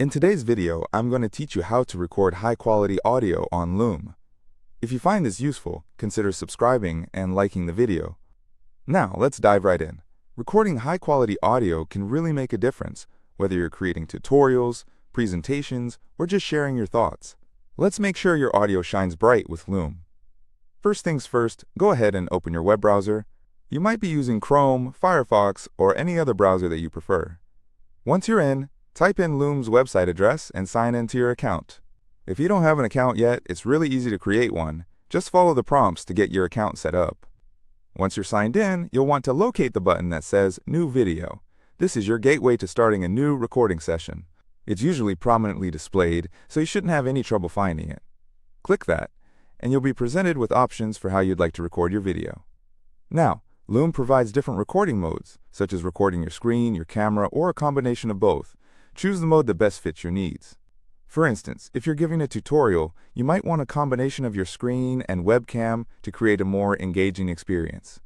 In today's video, I'm going to teach you how to record high-quality audio on Loom. If you find this useful, consider subscribing and liking the video. Now, let's dive right in. Recording high-quality audio can really make a difference, whether you're creating tutorials, presentations, or just sharing your thoughts. Let's make sure your audio shines bright with Loom. First things first, go ahead and open your web browser. You might be using Chrome, Firefox, or any other browser that you prefer. Once you're in, type in Loom's website address and sign into your account. If you don't have an account yet, it's really easy to create one. Just follow the prompts to get your account set up. Once you're signed in, you'll want to locate the button that says New Video. This is your gateway to starting a new recording session. It's usually prominently displayed, so you shouldn't have any trouble finding it. Click that, and you'll be presented with options for how you'd like to record your video. Now, Loom provides different recording modes, such as recording your screen, your camera, or a combination of both. Choose the mode that best fits your needs. For instance, if you're giving a tutorial, you might want a combination of your screen and webcam to create a more engaging experience.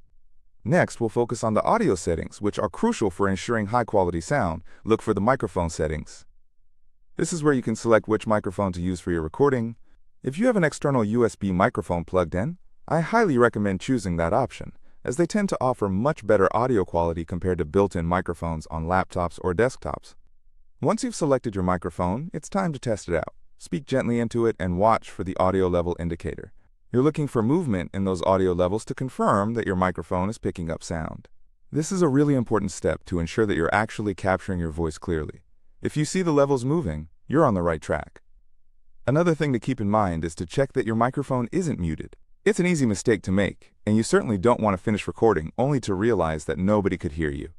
Next, we'll focus on the audio settings, which are crucial for ensuring high-quality sound. Look for the microphone settings. This is where you can select which microphone to use for your recording. If you have an external USB microphone plugged in, I highly recommend choosing that option, as they tend to offer much better audio quality compared to built-in microphones on laptops or desktops. Once you've selected your microphone, it's time to test it out. Speak gently into it and watch for the audio level indicator. You're looking for movement in those audio levels to confirm that your microphone is picking up sound. This is a really important step to ensure that you're actually capturing your voice clearly. If you see the levels moving, you're on the right track. Another thing to keep in mind is to check that your microphone isn't muted. It's an easy mistake to make, and you certainly don't want to finish recording only to realize that nobody could hear you.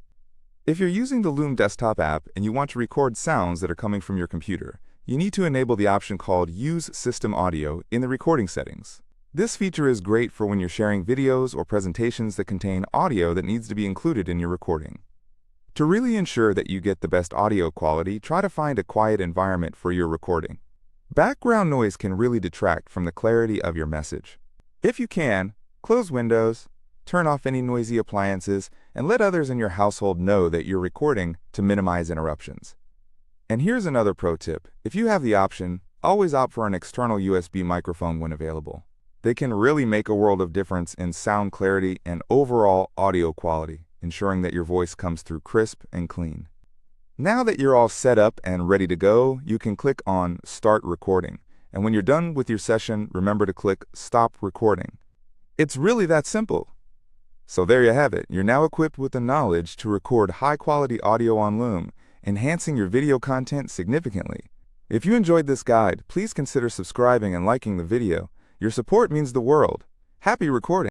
If you're using the Loom desktop app and you want to record sounds that are coming from your computer, you need to enable the option called Use System Audio in the recording settings. This feature is great for when you're sharing videos or presentations that contain audio that needs to be included in your recording. To really ensure that you get the best audio quality, try to find a quiet environment for your recording. Background noise can really detract from the clarity of your message. If you can, close windows, turn off any noisy appliances, and let others in your household know that you're recording to minimize interruptions. And here's another pro tip. If you have the option, always opt for an external USB microphone when available. They can really make a world of difference in sound clarity and overall audio quality, ensuring that your voice comes through crisp and clean. Now that you're all set up and ready to go, you can click on Start Recording. And when you're done with your session, remember to click Stop Recording. It's really that simple. So there you have it. You're now equipped with the knowledge to record high-quality audio on Loom, enhancing your video content significantly. If you enjoyed this guide, please consider subscribing and liking the video. Your support means the world. Happy recording!